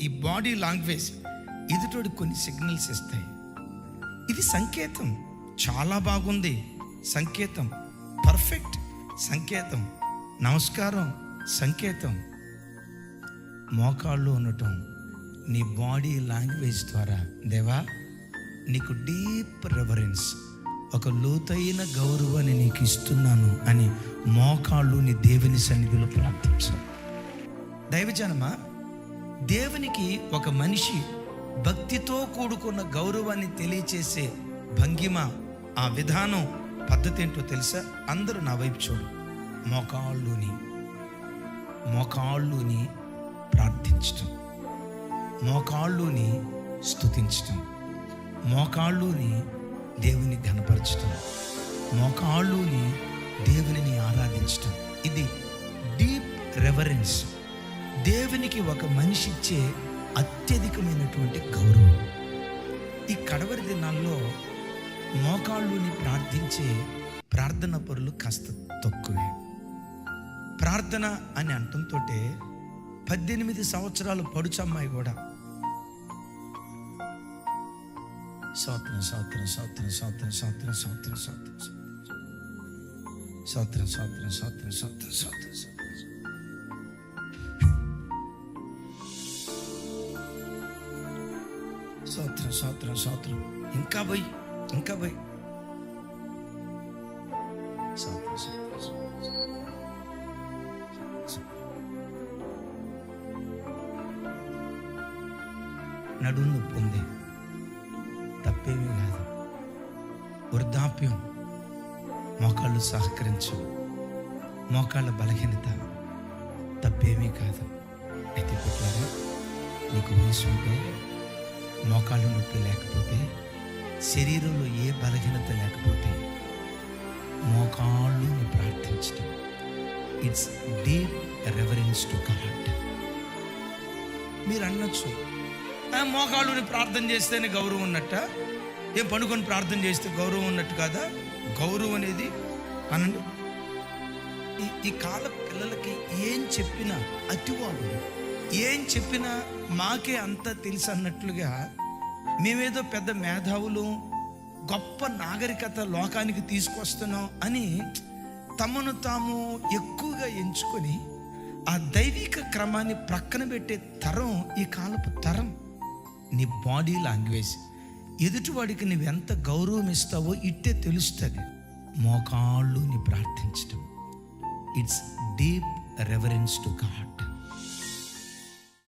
ఈ body language ఎదుటోడి కొన్ని signals ఇస్తాయి. ఇది సంకేతం, చాలా బాగుంది సంకేతం, పర్ఫెక్ట్ సంకేతం, నమస్కారం సంకేతం. మోకాళ్ళు ఉండటం నీ బాడీ లాంగ్వేజ్ ద్వారా, దేవా నీకు డీప్ రెవరెన్స్, ఒక లోతైన గౌరవాన్ని నీకు ఇస్తున్నాను అని మోకాళ్ళు నీ దేవుని సన్నిధిలో ప్రార్థించాలి. దైవజనమా, దేవునికి ఒక మనిషి భక్తితో కూడుకున్న గౌరవాన్ని తెలియచేసే భంగిమ, ఆ విధానం, పద్ధతి ఏంటో తెలుసా? అందరూ నా వైపు చూడు. మోకాళ్ళుని ప్రార్థించటం, మోకాళ్ళుని స్తుతించటం, మోకాళ్ళుని దేవుని ఘనపరచటం, మోకాళ్ళుని దేవునిని ఆరాధించటం. ఇది డీప్ రెవరెన్స్. దేవునికి ఒక మనిషి ఇచ్చే అత్యధికమైనటువంటి గౌరవం. ఈ కడవరి దినాల్లో మోకాళ్ళుని ప్రార్థించే ప్రార్థన పరులు కాస్త తక్కువే. ప్రార్థన అని అంటంతో 18 సంవత్సరాలు పడుచమ్మాయి కూడా స్తోత్రం స్తోత్రం స్తోత్రం స్తోత్రం స్తోత్రం స్తోత్రం స్తోత్రం స్తోత్రం స్తోత్రం స్తోత్రం స్తోత్రం స్తోత్రం స్తోత్రం స్తోత్రం స్తోత్రం. ఇంకా పోయి స్తోత్రం స్తోత్రం. నడుము నొప్పి ఉంది, తప్పేమీ కాదు. వృద్ధాప్యం, మోకాళ్ళు సహకరించు, మోకాళ్ళ బలహీనత, తప్పేమీ కాదు. అయితే పుట్టారా, నీకు వయసు ఉంటే, మోకాళ్ళు నొప్పి లేకపోతే, శరీరంలో ఏ బలహీనత లేకపోతే, మోకాళ్ళుని ప్రార్థించడం, it's deep reverence to God. మీరు అనొచ్చు, మోకాళ్ళుని ప్రార్థన చేస్తేనే గౌరవం ఉన్నట్ట, ఏం పండుకొని ప్రార్థన చేస్తే గౌరవం ఉన్నట్టు కాదా? గౌరవం అనేది అనండి. ఈ కాల పిల్లలకి ఏం చెప్పినా అతివాడు, ఏం చెప్పినా మాకే అంతా తెలుసు అన్నట్లుగా, మేమేదో పెద్ద మేధావులు, గొప్ప నాగరికత లోకానికి తీసుకొస్తున్నాం అని తమను తాము ఎక్కువగా ఎంచుకొని ఆ దైవిక క్రమాన్ని ప్రక్కన పెట్టే తరం ఈ కాలపు తరం. నీ బాడీ లాంగ్వేజ్, ఎదుటివాడికి నువ్వెంత గౌరవం ఇస్తావో ఇట్టే తెలుస్తుంది. మోకాళ్ళుని ప్రార్థించటం, it's deep reverence to God.